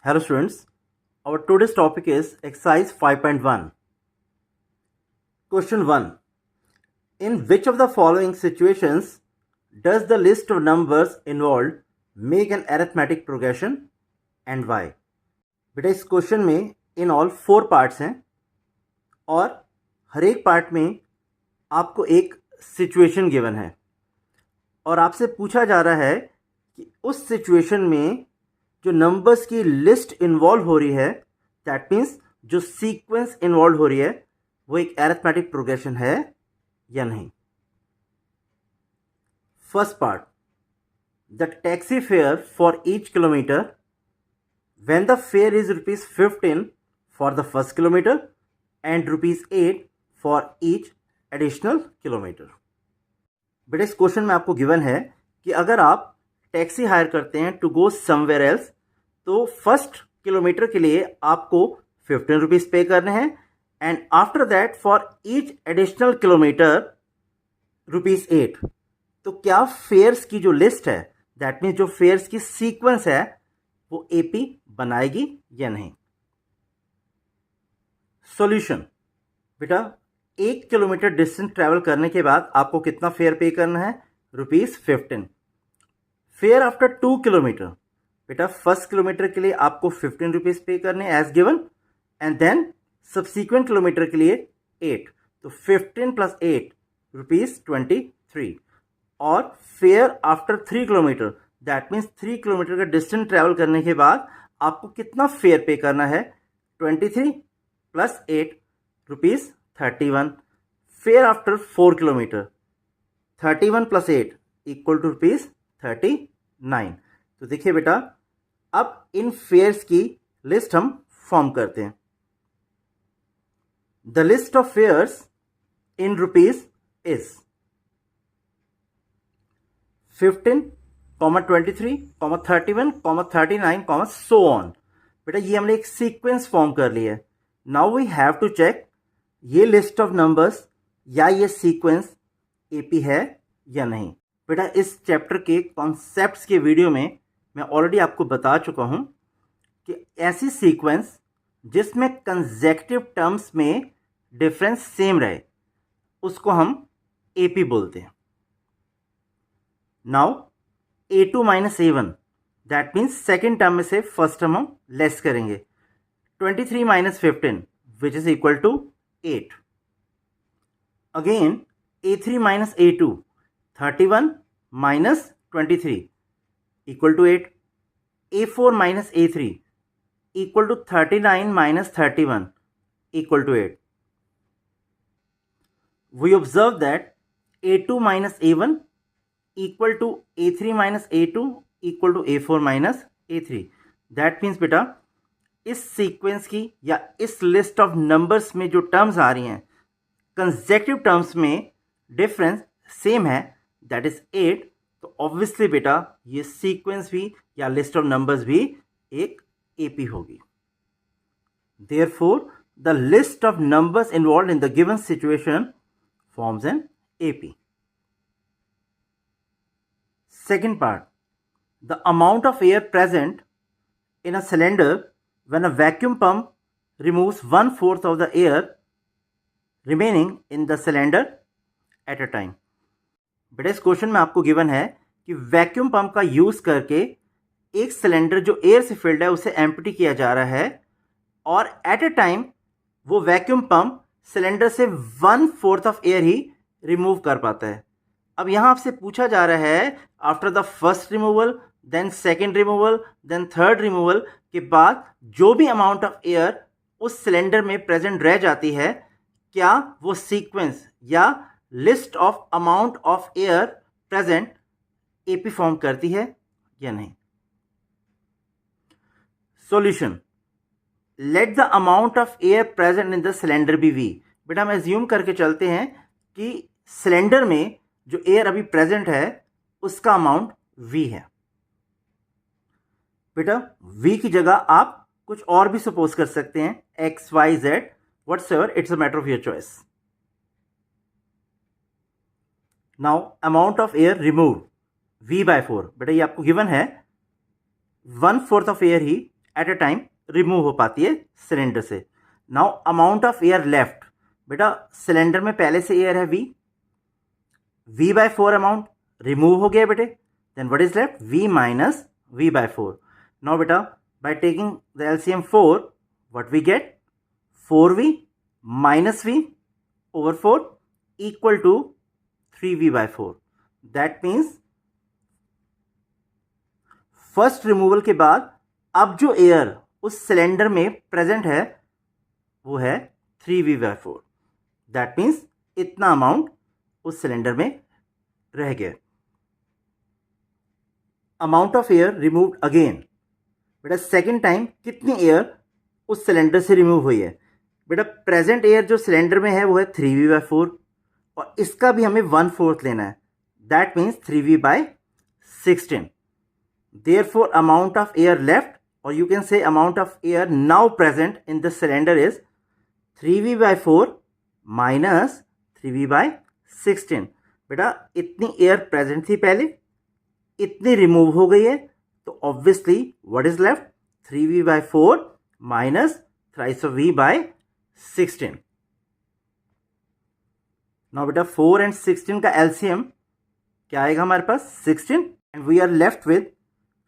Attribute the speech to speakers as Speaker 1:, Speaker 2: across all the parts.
Speaker 1: Hello students, our today's topic is exercise 5.1. Question 1. In which of the following situations does the list of numbers involved make an arithmetic progression and why? बेटा इस question में in all 4 parts हैं और हर एक part में आपको एक situation given है और आपसे पूछा जा रहा है कि उस सिचुएशन में जो नंबर्स की लिस्ट इन्वॉल्व हो रही है, दैट मीन्स जो सीक्वेंस इन्वॉल्व हो रही है वो एक अरिथमेटिक प्रोग्रेशन है या नहीं. First part, the taxi fare for each kilometre when the fare is ₹15 for the first kilometer and ₹8 for each additional kilometer. बेटा इस क्वेश्चन में आपको गिवन है कि अगर आप टैक्सी हायर करते हैं टू गो समवेयर एल्स तो फर्स्ट किलोमीटर के लिए आपको ₹15 पे करने हैं and after that for each additional kilometre ₹8. तो क्या फेयर्स की जो लिस्ट है, दैट मीन्स जो फेयर्स की सीक्वेंस है वो एपी बनाएगी या नहीं. सॉल्यूशन, बेटा 1 किलोमीटर डिस्टेंस ट्रैवल करने के बाद आपको कितना फेयर पे करना है? ₹15. फेयर आफ्टर 2 किलोमीटर, बेटा फर्स्ट किलोमीटर के लिए आपको ₹15 पे करने as given and then subsequent kilometre के लिए 8. तो 15 + 8 ₹23. और fare after 3 kilometre, that means 3 kilometre का डिस्टेंस ट्रैवल करने के बाद आपको कितना फेयर पे करना है? 23 + 8 ₹31. Fare after 4 kilometre, 31 + 8 = ₹39. तो देखिए बेटा, अब इन फेयर्स की लिस्ट हम फॉर्म करते हैं. The list of fares in rupees is 15, 23, 31, 39, so on. बेटा ये हमने एक सीक्वेंस फॉर्म कर लिया है. Now we have to check ये लिस्ट ऑफ नंबर्स या ये सीक्वेंस एपी है या नहीं. बेटा इस चैप्टर के कॉन्सेप्ट्स के वीडियो में मैं ऑलरेडी आपको बता चुका हूँ कि ऐसी सीक्वेंस जिसमें कंसेक्यूटिव टर्म्स में डिफरेंस सेम रहे उसको हम एपी बोलते हैं. Now A2 - A1, that means second term में से फर्स्ट टर्म हम लेस करेंगे. 23 - 15 which is equal to 8. Again A3 - A2, 31 - 23 equal to 8. A4 - A3 equal to 39 - 31 equal to 8. We observe that A2 - A1 equal to A3 - A2 equal to A4 - A3. That means बेटा इस sequence की या इस list of numbers में जो terms आ रही हैं consecutive terms में डिफरेंस सेम है, दैट इज 8. तो ऑब्वियसली बेटा ये सीक्वेंस भी या लिस्ट ऑफ नंबर्स भी एक एपी होगी. Therefore the list of numbers involve in the given situation forms an AP. Second part, the amount of air present in a cylinder when a vacuum pump removes 1/4 of the air remaining in the cylinder at a time. बेटा इस question में आपको given है कि vacuum pump का use करके एक cylinder जो एयर से फिल्ड है उसे एम्प्टी किया जा रहा है और एट अ टाइम वो वैक्यूम पंप सिलेंडर से 1/4 ऑफ एयर ही रिमूव कर पाता है. अब यहां आपसे पूछा जा रहा है after the first removal, then second removal, then third removal के बाद जो भी अमाउंट ऑफ एयर उस सिलेंडर में प्रेजेंट रह जाती है, क्या वो सीक्वेंस या list of amount of air present AP form करती है या नहीं. Solution, let the amount of air present in the cylinder be V. बेटा हम एज्यूम करके चलते हैं कि सिलेंडर में जो एयर अभी प्रेजेंट है उसका अमाउंट V है. बेटा V की जगह आप कुछ और भी सपोज कर सकते हैं, X, Y, Z, whatsoever, it's a matter of your choice. Now amount of air removed V/4. बेटा ये आपको गिवन है 1/4 of air he at a time remove हो पाती है सिलेंडर से। Now amount of air left, बेटा सिलेंडर में पहले से एयर है v बाय 4 अमाउंट रिमूव हो गया बेटे, then what is left v minus v by 4। Now बेटा by taking the LCM 4 what we get 4v minus v over 4 equal to 3v by 4। That means first removal के बाद अब जो air उस cylinder में प्रेजेंट है वो है 3v by 4। दैट मीन्स इतना अमाउंट उस सिलेंडर में रह गया। Amount of air removed again, बेटा सेकेंड टाइम कितनी एयर उस सिलेंडर से रिमूव हुई है। बेटा प्रेजेंट एयर जो सिलेंडर में है वो है 3v by 4 और इसका भी हमें 1/4 लेना है, that means 3v by 16। Therefore amount of air left, और you can say amount of air now present in the cylinder is 3v by 4 minus 3v by 16। बेटा इतनी एयर प्रेजेंट थी पहले, इतनी रिमूव हो गई है, तो obviously what is left 3v by 4 minus thrice of v by 16। Now बेटा 4 and 16 का एलसीएम क्या आएगा हमारे पास 16 and we are left with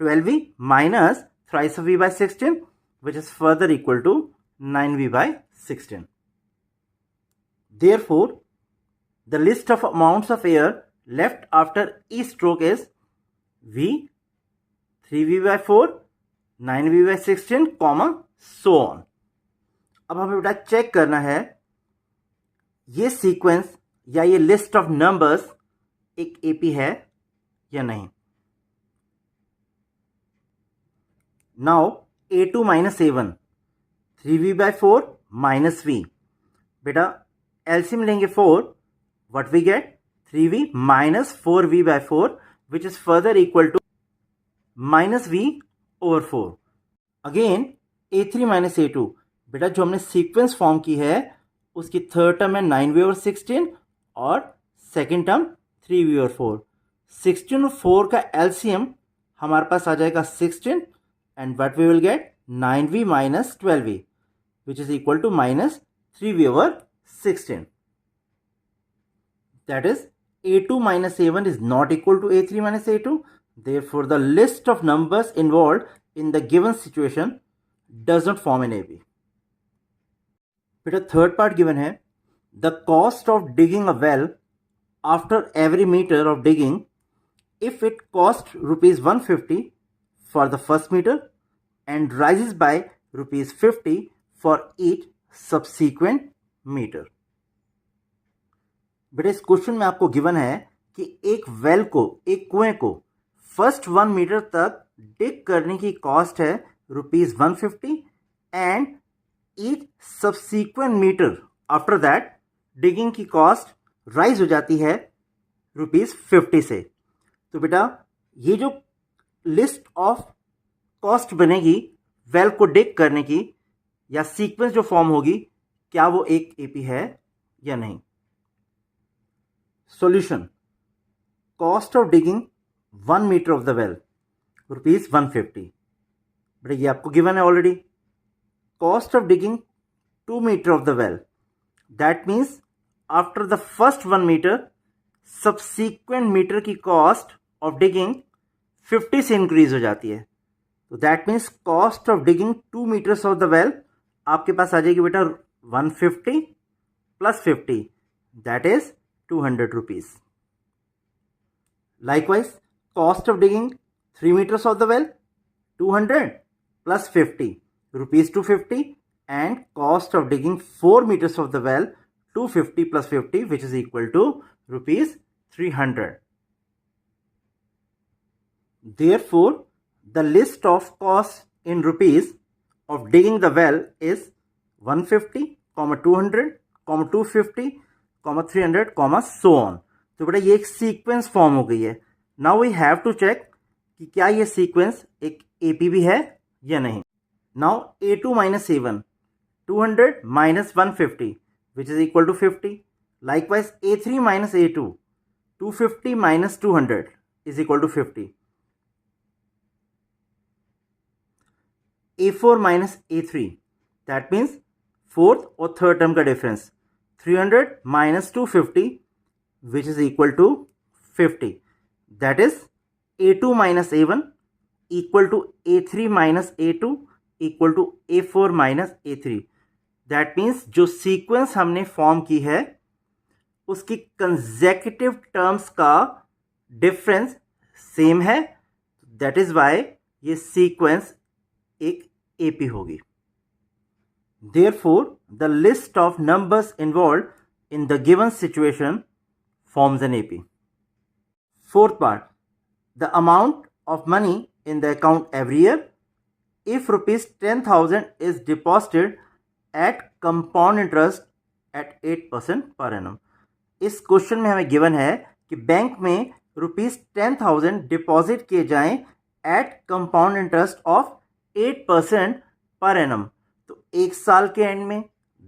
Speaker 1: 12v minus thrice of v by 16 which is further equal to 9v by 16। Therefore, the list of amounts of air left after each stroke is v, 3v by 4, 9v by 16, so on। अब हमें बेटा check करना है ये sequence या ये list of numbers एक AP है या नहीं। Now a2 minus a1 3v by 4 minus v, बेटा एलसीएम लेंगे 4 what we get 3v minus 4v by 4 which is further equal to minus v over 4। Again a3 minus a2, बेटा जो हमने sequence form की है उसकी थर्ड टर्म है 9v और 16 और सेकेंड टर्म 3v और 4। 16 और 4 का एलसीएम हमारे पास आ जाएगा 16 and what we will get 9v minus 12v which is equal to minus 3v over 16। That is a2 minus a1 is not equal to a3 minus a2, therefore the list of numbers involved in the given situation does not form an AP। बेटा third part given है the cost of digging a well after every metre of digging if it cost ₹150 for the first metre and raises by ₹50 for each subsequent metre. बेटा इस question में आपको given है कि एक well को, एक कुएं को फर्स्ट 1 मीटर तक डिग करने की कॉस्ट है ₹150 and each subsequent metre after that digging की कॉस्ट राइज हो जाती है ₹50 से। तो बेटा ये जो लिस्ट ऑफ कॉस्ट बनेगी वेल को डिग करने की या सीक्वेंस जो फॉर्म होगी, क्या वो एक एपी है या नहीं। Solution, cost of digging 1 metre of the well ₹150। बेटा ये आपको गिवन है already. Cost of digging 2 metre of the well, that means after the first 1 metre subsequent metre की कॉस्ट ऑफ डिगिंग 50 से इंक्रीज हो जाती है। तो that means cost of digging 2 metres of the well आपके पास आ जाएगी बेटा 150 plus 50, that is ₹200। Likewise, cost of digging 3 meters of the well 200 plus 50 ₹250 and cost of digging 4 meters of the well 250 plus 50 which is equal to ₹300। Therefore, the list of costs in rupees of digging the well is 150, 200, 250, 300, so on। तो बेटा ये एक sequence form हो गई है। Now we have to check कि क्या ये सीक्वेंस एक एपी भी है या नहीं। Now a2 minus a1 200 minus 150 which is equal to 50। Likewise a3 minus a2 250 minus 200 is equal to 50। A4 minus A3. That means fourth और third term का difference. 300 minus 250, which is equal to 50. That is A2 minus A1 equal to A3 minus A2 equal to A4 minus A3. That means जो sequence हमने form की है उसकी consecutive terms का difference same है. That is why ये sequence एक AP होगी. Therefore, the list of numbers involved in the given situation forms an AP. Fourth part, the amount of money in the account every year. If rupees 10,000 is deposited at compound interest at 8% per annum. इस question में हमें given है कि bank में rupees 10,000 deposit किए जाएं eight compound interest of 8% per annum. तो एक साल के एंड में,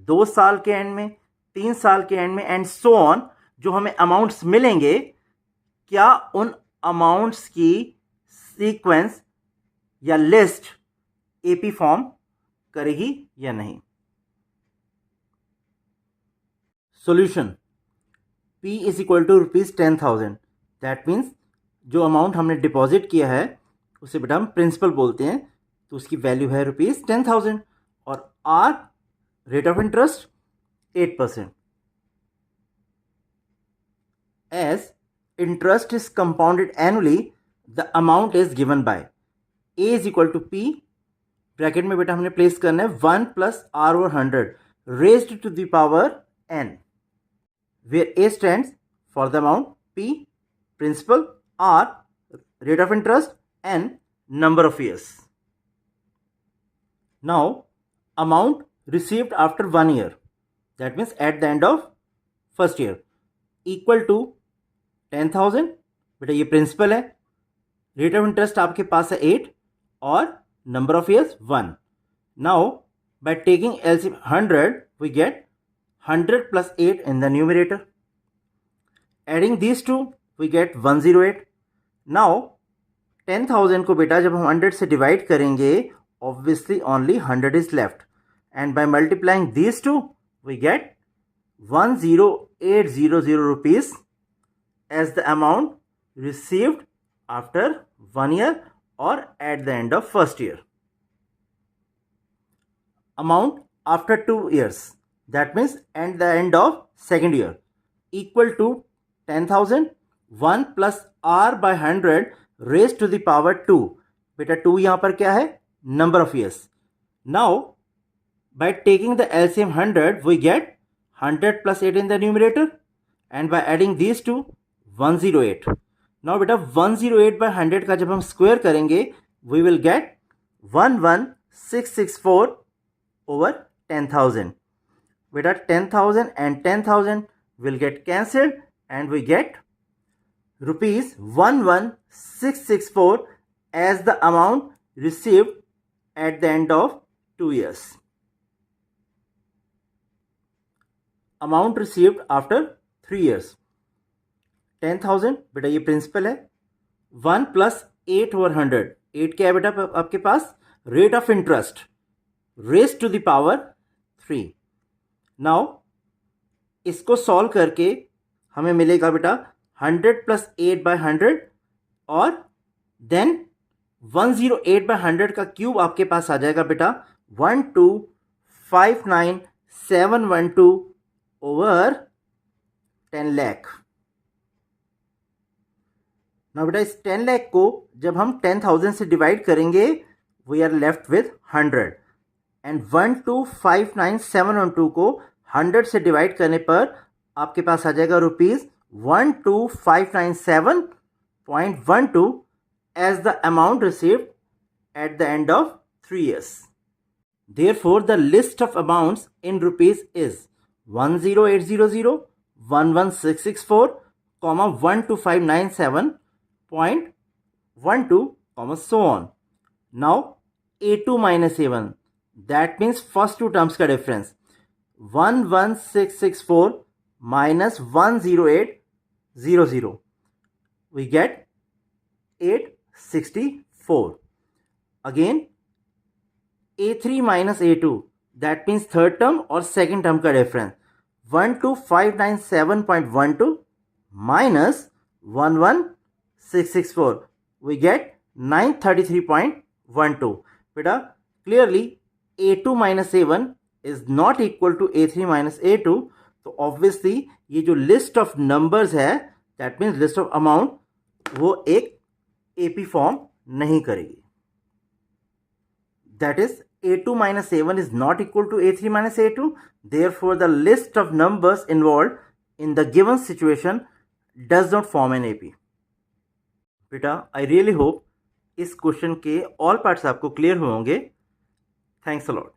Speaker 1: 2 साल के एंड में, 3 साल के एंड में एंड सो ऑन जो हमें अमाउंट्स मिलेंगे, क्या उन अमाउंट्स की सीक्वेंस या लिस्ट एपी फॉर्म करेगी या नहीं. Solution P is equal to rupees 10,000. That means जो अमाउंट हमने डिपॉजिट किया है उसे बेटा हम प्रिंसिपल बोलते हैं, तो उसकी वैल्यू है रुपीज 10,000 और R rate of interest 8%. As interest is compounded annually, the amount is given by A is equal to P. Bracket में बेटा हमने प्लेस करना है 1 plus R over 100 raised to the power N, where A stands for the amount, P principal, R rate of interest, and number of years. Now amount received after 1 year, that means at the end of first year, equal to 10,000. बेटा ये principal है, rate of interest आपके पास है 8 और number of years 1. Now by taking LCM 100 we get 100 plus 8 in the numerator. Adding these two we get 108. Now 10,000 को बेटा जब हम 100 से डिवाइड करेंगे obviously only 100 is left, and by multiplying these two we get 10800 rupees as the amount received after 1 year or at the end of first year. Amount after 2 years, that means at the end of second year, equal to 10,000 1 plus R by 100 raised to the power 2. बेटा 2 यहाँ पर क्या है, number of years. Now by taking the LCM 100 we get 100 plus 8 in the numerator, and by adding these two 108. Now बेटा 108 by 100 का जब हम square करेंगे we will get 11664 over 10,000. बेटा 10,000 and 10,000 will get cancelled and we get rupees 11664 as the amount received at the end of 2 years. Amount received after 3 years. 10,000 बेटा ये principal है, 1 plus 8 over 100. 8 क्या है बेटा आपके पास, rate of interest raise to the power 3. Now इसको solve करके हमें मिलेगा बेटा 100 प्लस 8 बाय 100 और देन 108 बाय 100 का क्यूब आपके पास आ जाएगा बेटा 1259712 ओवर 10 लाख. ना बेटा इस 10 लाख को जब हम 10,000 से डिवाइड करेंगे वी आर लेफ्ट विथ 100, एंड 1259712 को 100 से डिवाइड करने पर आपके पास आ जाएगा rupees 12597.12 as the amount received at the end of 3 years. Therefore, the list of amounts in rupees is 10800, 11664, 12597.12, so on. Now A2 minus A1, that means first two terms का difference, 11664 minus 10800, we get 864. Again A3 minus A2, that means third term और second term का difference, 12597.12 minus 11664, we get 933.12. बेटा clearly A2 minus A1 is not equal to A3 minus A2, तो obviously ये जो list of numbers है, that means list of amount, वो एक AP form नहीं करेगी. That is, A2 minus A1 is not equal to A3 minus A2. Therefore, the list of numbers involved in the given situation does not form an AP. बेटा, I really hope इस question के all parts आपको clear हुए होंगे. Thanks a lot.